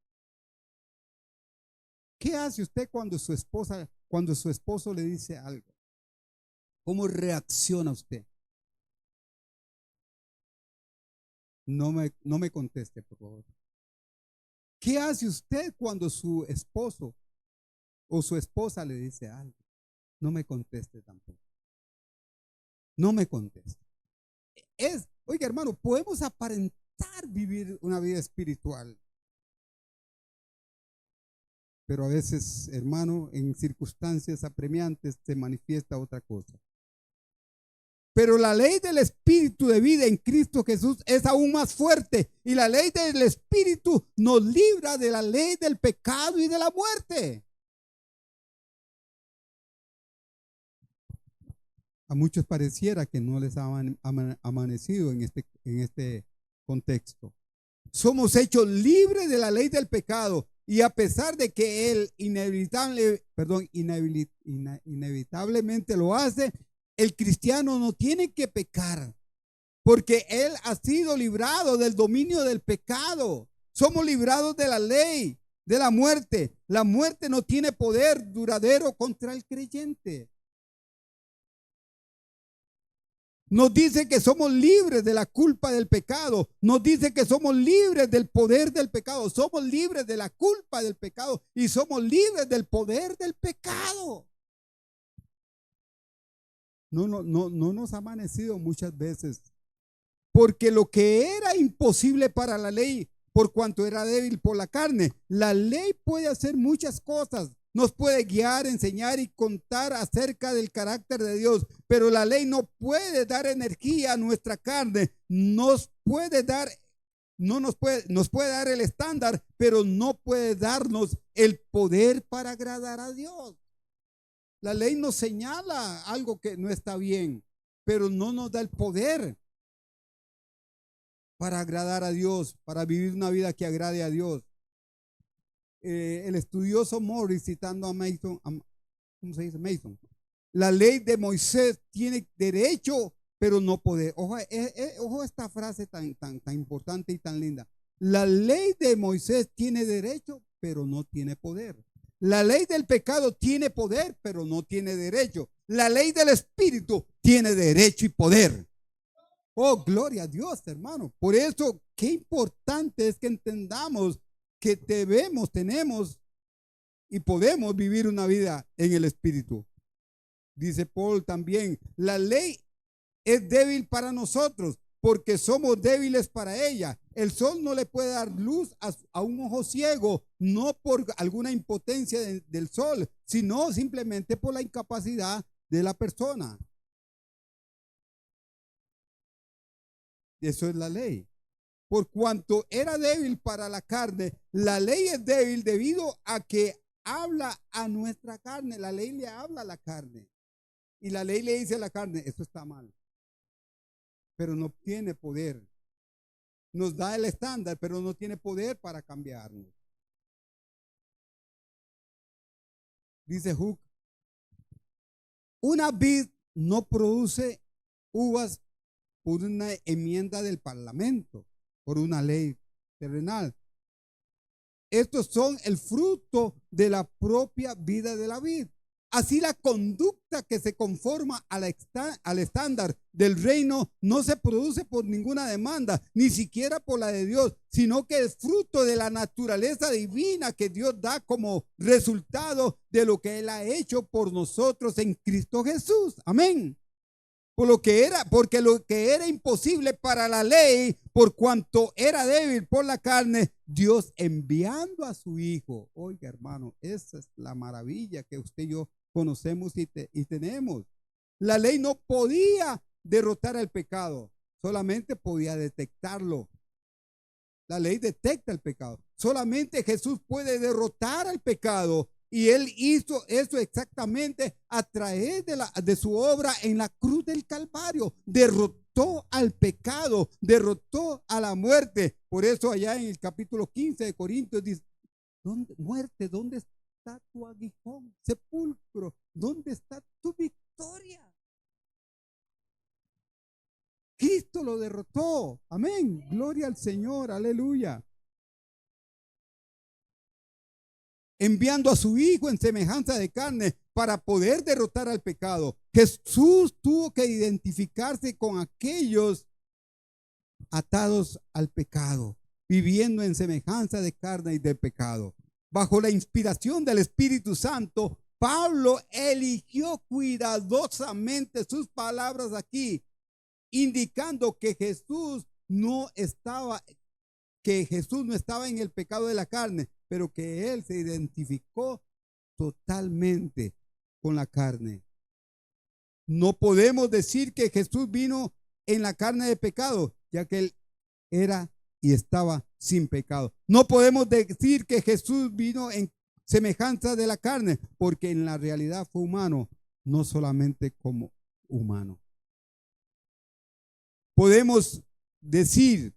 ¿Qué hace usted cuando su esposo le dice algo? ¿Cómo reacciona usted? No me conteste, por favor. ¿Qué hace usted cuando su esposo o su esposa le dice algo? No me conteste tampoco. No me conteste. Oiga, hermano, podemos aparentar vivir una vida espiritual, pero a veces, hermano, en circunstancias apremiantes se manifiesta otra cosa. Pero la ley del Espíritu de vida en Cristo Jesús es aún más fuerte, y la ley del Espíritu nos libra de la ley del pecado y de la muerte. A muchos pareciera que no les ha amanecido en este contexto. Somos hechos libres de la ley del pecado, y a pesar de que él inevitablemente lo hace, el cristiano no tiene que pecar, porque él ha sido librado del dominio del pecado. Somos librados de la ley, de la muerte. La muerte no tiene poder duradero contra el creyente. Nos dice que somos libres de la culpa del pecado. Nos dice que somos libres del poder del pecado. Somos libres de la culpa del pecado y somos libres del poder del pecado. No nos ha amanecido muchas veces. Porque lo que era imposible para la ley, por cuanto era débil por la carne, la ley puede hacer muchas cosas. Nos puede guiar, enseñar y contar acerca del carácter de Dios, pero la ley no puede dar energía a nuestra carne. Nos puede dar el estándar, pero no puede darnos el poder para agradar a Dios. La ley nos señala algo que no está bien, pero no nos da el poder para agradar a Dios, para vivir una vida que agrade a Dios. El estudioso Morris, citando a Mason, ¿cómo se dice? Mason. La ley de Moisés tiene derecho, pero no poder. Ojo esta frase tan importante y tan linda. La ley de Moisés tiene derecho, pero no tiene poder. La ley del pecado tiene poder, pero no tiene derecho. La ley del Espíritu tiene derecho y poder. Oh, gloria a Dios, hermano. Por eso, qué importante es que entendamos que tenemos y podemos vivir una vida en el Espíritu. Dice Paul también, la ley es débil para nosotros porque somos débiles para ella. El sol no le puede dar luz a un ojo ciego, no por alguna impotencia del sol, sino simplemente por la incapacidad de la persona. Eso es la ley. Por cuanto era débil para la carne, la ley es débil debido a que habla a nuestra carne. La ley le habla a la carne. Y la ley le dice a la carne, esto está mal. Pero no tiene poder. Nos da el estándar, pero no tiene poder para cambiarnos. Dice Hooke, una vid no produce uvas por una enmienda del parlamento, por una ley terrenal. Estos son el fruto de la propia vida de la vid. Así la conducta que se conforma al estándar del reino no se produce por ninguna demanda, ni siquiera por la de Dios, sino que es fruto de la naturaleza divina que Dios da como resultado de lo que Él ha hecho por nosotros en Cristo Jesús. Amén. Porque lo que era imposible para la ley, por cuanto era débil por la carne, Dios enviando a su Hijo. Oiga, hermano, esa es la maravilla que usted y yo conocemos y tenemos. La ley no podía derrotar el pecado, solamente podía detectarlo. La ley detecta el pecado. Solamente Jesús puede derrotar al pecado. Y Él hizo eso exactamente a través de su obra en la cruz del Calvario. Derrotó al pecado, derrotó a la muerte. Por eso allá en el capítulo 15 de Corintios dice, muerte, ¿dónde está tu aguijón? Sepulcro, ¿dónde está tu victoria? Cristo lo derrotó. Amén. Gloria al Señor. Aleluya. Enviando a su Hijo en semejanza de carne para poder derrotar al pecado. Jesús tuvo que identificarse con aquellos atados al pecado, viviendo en semejanza de carne y de pecado. Bajo la inspiración del Espíritu Santo, Pablo eligió cuidadosamente sus palabras aquí, indicando que Jesús no estaba en el pecado de la carne, pero que Él se identificó totalmente con la carne. No podemos decir que Jesús vino en la carne de pecado, ya que Él era y estaba sin pecado. No podemos decir que Jesús vino en semejanza de la carne, porque en la realidad fue humano, no solamente como humano. Podemos decir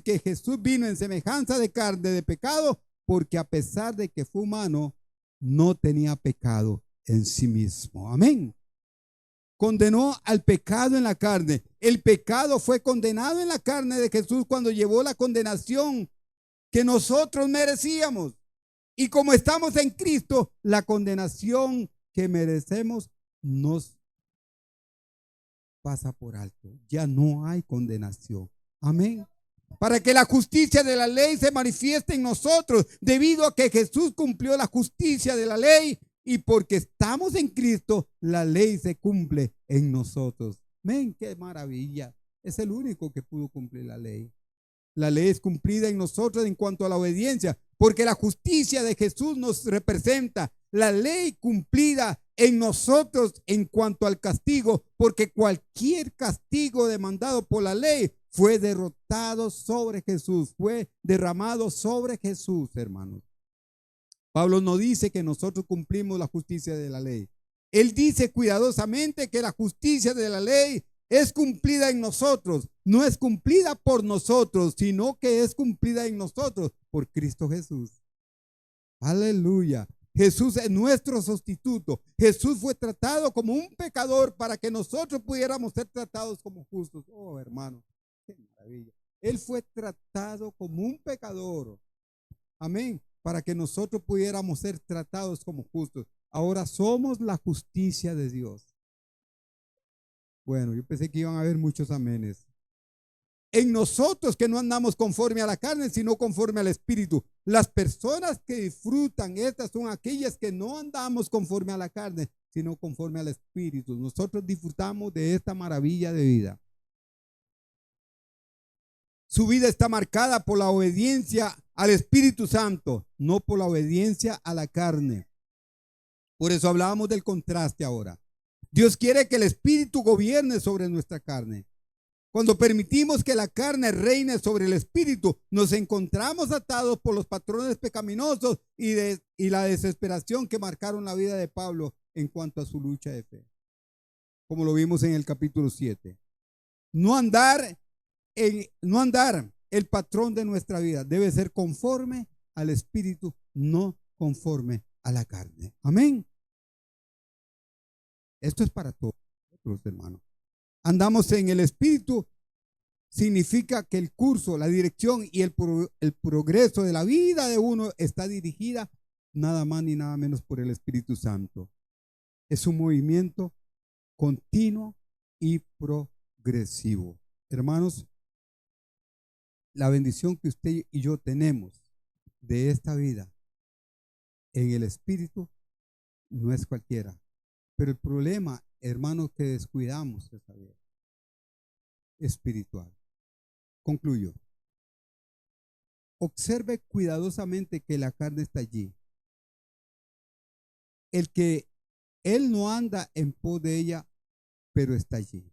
que Jesús vino en semejanza de carne de pecado, porque a pesar de que fue humano, no tenía pecado en sí mismo. Amén. Condenó al pecado en la carne. El pecado fue condenado en la carne de Jesús cuando llevó la condenación que nosotros merecíamos. Y como estamos en Cristo, la condenación que merecemos nos pasa por alto. Ya no hay condenación. Amén. Para que la justicia de la ley se manifieste en nosotros, debido a que Jesús cumplió la justicia de la ley, y porque estamos en Cristo, la ley se cumple en nosotros. Amén, qué maravilla. Es el único que pudo cumplir la ley. La ley es cumplida en nosotros en cuanto a la obediencia, porque la justicia de Jesús nos representa. La ley cumplida en nosotros en cuanto al castigo, porque cualquier castigo demandado por la ley fue derrotado sobre Jesús, fue derramado sobre Jesús, hermanos. Pablo no dice que nosotros cumplimos la justicia de la ley. Él dice cuidadosamente que la justicia de la ley es cumplida en nosotros. No es cumplida por nosotros, sino que es cumplida en nosotros por Cristo Jesús. Aleluya. Jesús es nuestro sustituto. Jesús fue tratado como un pecador para que nosotros pudiéramos ser tratados como justos. Oh, hermano, qué maravilla. Él fue tratado como un pecador. Amén. Para que nosotros pudiéramos ser tratados como justos. Ahora somos la justicia de Dios. Bueno, yo pensé que iban a haber muchos amenes. En nosotros que no andamos conforme a la carne, sino conforme al Espíritu. Las personas que disfrutan, estas son aquellas que no andamos conforme a la carne, sino conforme al Espíritu. Nosotros disfrutamos de esta maravilla de vida. Su vida está marcada por la obediencia al Espíritu Santo, no por la obediencia a la carne. Por eso hablábamos del contraste ahora. Dios quiere que el Espíritu gobierne sobre nuestra carne. Cuando permitimos que la carne reine sobre el Espíritu, nos encontramos atados por los patrones pecaminosos y la desesperación que marcaron la vida de Pablo en cuanto a su lucha de fe. Como lo vimos en el capítulo 7. No andar el patrón de nuestra vida debe ser conforme al Espíritu, no conforme a la carne. Amén. Esto es para todos los hermanos. Andamos en el Espíritu significa que el curso, la dirección y el progreso de la vida de uno está dirigida nada más ni nada menos por el Espíritu Santo. Es un movimiento continuo y progresivo. Hermanos, la bendición que usted y yo tenemos de esta vida en el Espíritu no es cualquiera. Pero el problema, hermanos, que descuidamos esa vida espiritual. Concluyo. Observe cuidadosamente que la carne está allí. El que él no anda en pos de ella, pero está allí.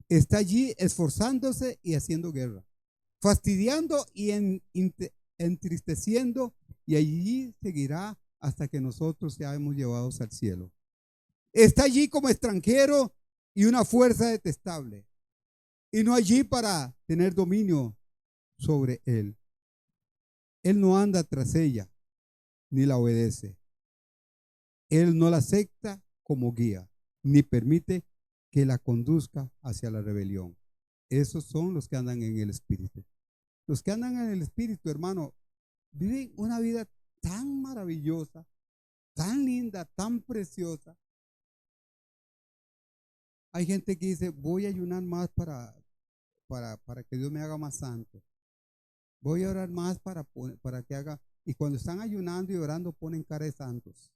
Está allí esforzándose y haciendo guerra, fastidiando y entristeciendo, y allí seguirá hasta que nosotros seamos llevados al cielo. Está allí como extranjero y una fuerza detestable, y no allí para tener dominio sobre él. Él no anda tras ella, ni la obedece. Él no la acepta como guía, ni permite que la conduzca hacia la rebelión. Esos son los que andan en el Espíritu. Los que andan en el Espíritu, hermano, viven una vida tan maravillosa, tan linda, tan preciosa. Hay gente que dice, voy a ayunar más para que Dios me haga más santo. Voy a orar más para que haga. Y cuando están ayunando y orando, ponen cara de santos.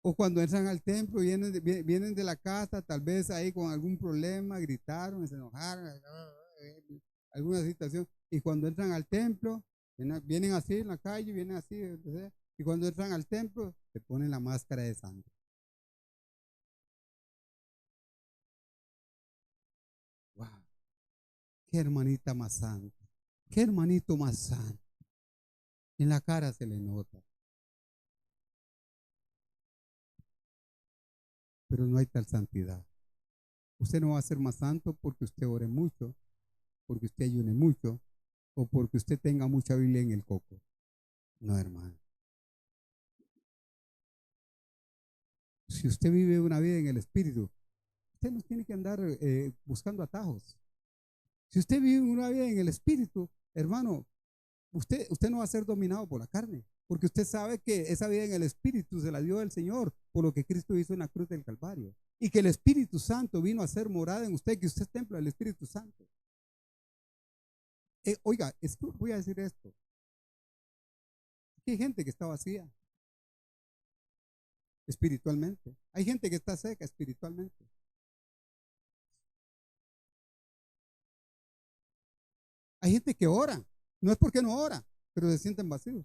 O cuando entran al templo, vienen de la casa, tal vez ahí con algún problema, gritaron, se enojaron, alguna situación. Y cuando entran al templo, vienen así en la calle, vienen así. Y cuando entran al templo, se ponen la máscara de santo. Wow. Qué hermanita más santa. Qué hermanito más santo. En la cara se le nota. Pero no hay tal santidad. Usted no va a ser más santo porque usted ore mucho, porque usted ayune mucho, o porque usted tenga mucha Biblia en el coco. No, hermano. Si usted vive una vida en el Espíritu, usted no tiene que andar buscando atajos. Si usted vive una vida en el Espíritu, hermano, usted no va a ser dominado por la carne, porque usted sabe que esa vida en el Espíritu se la dio el Señor por lo que Cristo hizo en la cruz del Calvario, y que el Espíritu Santo vino a ser morada en usted, que usted es templo del Espíritu Santo. Oiga, voy a decir esto. Hay gente que está vacía espiritualmente. Hay gente que está seca espiritualmente. Hay gente que ora. No es porque no ora, pero se sienten vacíos.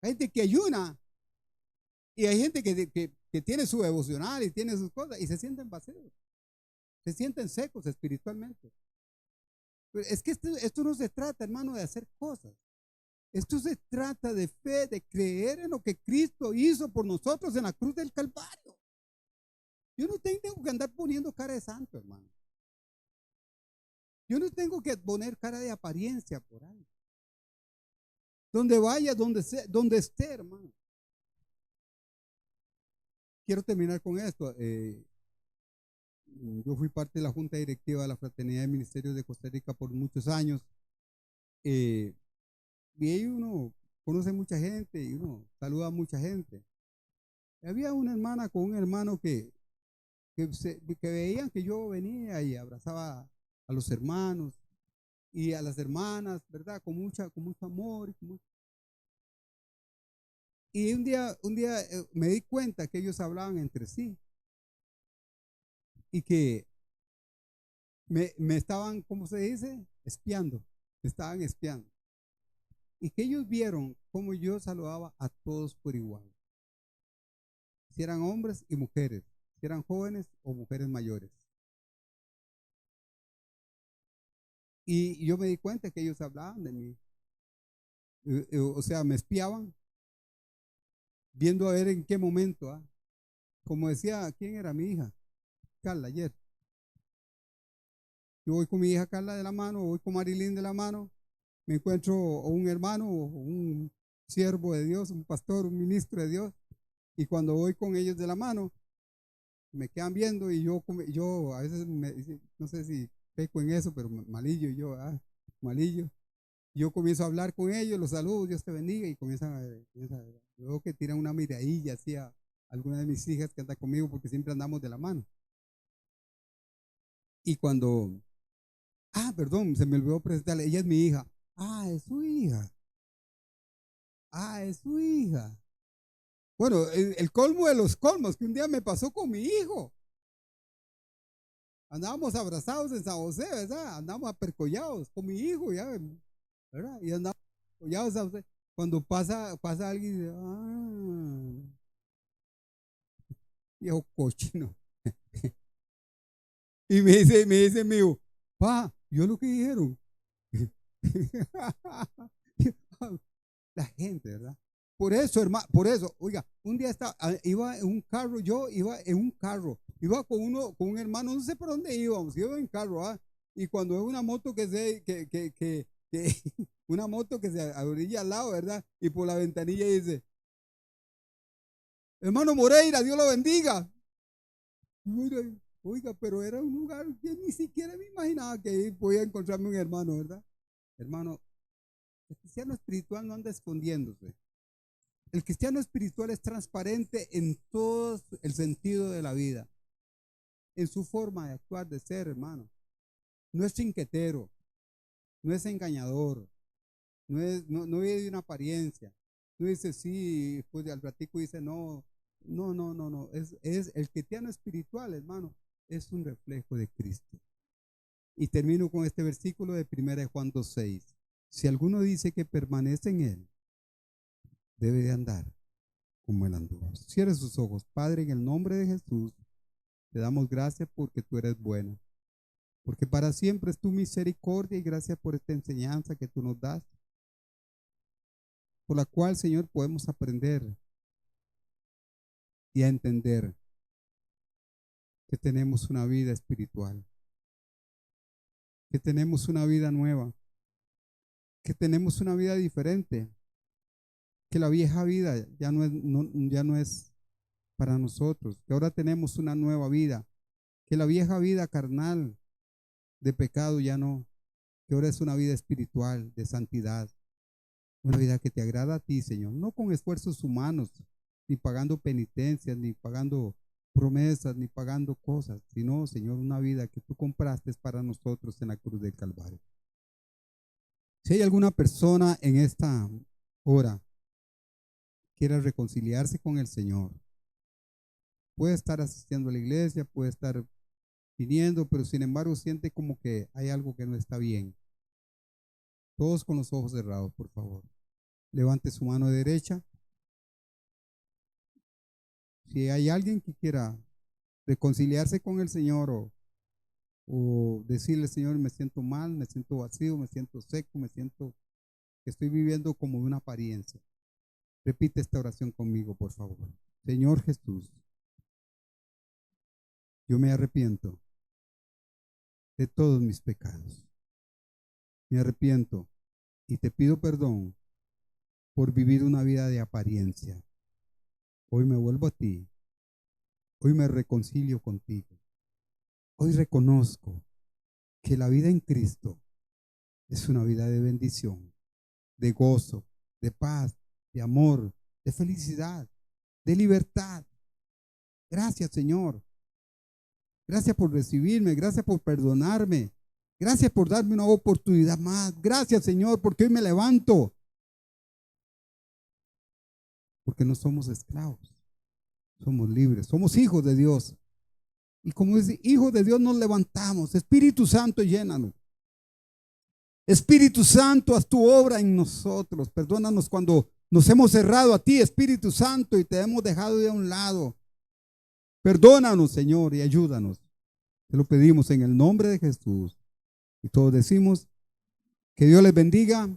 Hay gente que ayuna y hay gente que tiene su devocional y tiene sus cosas y se sienten vacíos. Se sienten secos espiritualmente. Pero es que esto no se trata, hermano, de hacer cosas. Esto se trata de fe, de creer en lo que Cristo hizo por nosotros en la cruz del Calvario. Yo no tengo que andar poniendo cara de santo, hermano. Yo no tengo que poner cara de apariencia por ahí. Donde vaya, donde esté, hermano. Quiero terminar con esto. Yo fui parte de la Junta Directiva de la Fraternidad de Ministerios de Costa Rica por muchos años. Y ahí uno conoce mucha gente y uno saluda a mucha gente. Y había una hermana con un hermano que veían que yo venía y abrazaba a los hermanos. y a las hermanas, ¿verdad? Con mucho amor. Y un día me di cuenta que ellos hablaban entre sí y que me estaban, ¿cómo se dice? Espiando, me estaban espiando. Y que ellos vieron cómo yo saludaba a todos por igual. Si eran hombres y mujeres, si eran jóvenes o mujeres mayores. Y yo me di cuenta que ellos hablaban de mí. O sea, me espiaban, viendo a ver en qué momento. Como decía, ¿quién era mi hija? Carla, ayer. Yo voy con mi hija Carla de la mano, voy con Marilyn de la mano, me encuentro un hermano, un siervo de Dios, un pastor, un ministro de Dios, y cuando voy con ellos de la mano, me quedan viendo y yo a veces no sé si peco en eso, pero malillo yo, malillo. Yo comienzo a hablar con ellos, los saludo, Dios te bendiga, y luego que tiran una miradilla hacia alguna de mis hijas que anda conmigo porque siempre andamos de la mano. Y cuando, perdón, se me olvidó presentarle, ella es mi hija. Es su hija. Es su hija. Bueno, el colmo de los colmos que un día me pasó con mi hijo. Andábamos abrazados en San José, ¿verdad? Andábamos apercollados con mi hijo, ya, ¿verdad? Y andábamos apercollados, ¿sabes? Cuando pasa alguien, viejo cochino. Y me dice mi hijo, yo lo que dijeron. La gente, ¿verdad? Por eso, hermano, por eso, oiga, un día iba en un carro, yo iba en un carro, iba con un hermano, no sé por dónde íbamos, iba en carro, y cuando es una moto una moto que se orilla al lado, ¿verdad? Y por la ventanilla dice, hermano Moreira, Dios lo bendiga. Oiga, pero era un lugar que ni siquiera me imaginaba que podía encontrarme un hermano, ¿verdad? Hermano, el cristiano espiritual no anda escondiéndose. El cristiano espiritual es transparente en todo el sentido de la vida, en su forma de actuar, de ser, hermano. No es chinquetero, no es engañador, no vive de una apariencia. No dice sí, después al ratico dice no. No. Es el cristiano espiritual, hermano, es un reflejo de Cristo. Y termino con este versículo de 1 Juan 2:6. Si alguno dice que permanece en él, debe de andar como él anduvo. Cierre sus ojos. Padre, en el nombre de Jesús, te damos gracias porque tú eres bueno. Porque para siempre es tu misericordia y gracias por esta enseñanza que tú nos das. Por la cual, Señor, podemos aprender y a entender que tenemos una vida espiritual. Que tenemos una vida nueva. Que tenemos una vida diferente. Que la vieja vida ya no es para nosotros. Que ahora tenemos una nueva vida. Que la vieja vida carnal de pecado ya no, que ahora es una vida espiritual, de santidad, una vida que te agrada a ti, Señor, no con esfuerzos humanos, ni pagando penitencias, ni pagando promesas, ni pagando cosas, sino, Señor, una vida que tú compraste para nosotros en la cruz del Calvario. Si hay alguna persona en esta hora que quiera reconciliarse con el Señor, puede estar asistiendo a la iglesia, puede estar viniendo, pero sin embargo siente como que hay algo que no está bien. Todos con los ojos cerrados, por favor. Levante su mano derecha. Si hay alguien que quiera reconciliarse con el Señor o decirle, Señor, me siento mal, me siento vacío, me siento seco, me siento que estoy viviendo como de una apariencia. Repite esta oración conmigo, por favor. Señor Jesús, yo me arrepiento de todos mis pecados. Me arrepiento y te pido perdón por vivir una vida de apariencia. Hoy me vuelvo a ti. Hoy me reconcilio contigo. Hoy reconozco que la vida en Cristo es una vida de bendición, de gozo, de paz, de amor, de felicidad, de libertad. Gracias, Señor. Gracias por recibirme, gracias por perdonarme. Gracias por darme una oportunidad más. Gracias, Señor, porque hoy me levanto. Porque no somos esclavos, somos libres, somos hijos de Dios. Y como es hijos de Dios nos levantamos. Espíritu Santo, llénanos. Espíritu Santo, haz tu obra en nosotros. Perdónanos cuando nos hemos cerrado a ti, Espíritu Santo, y te hemos dejado de un lado. Perdónanos, Señor, y ayúdanos. Te lo pedimos en el nombre de Jesús. Y todos decimos, que Dios les bendiga.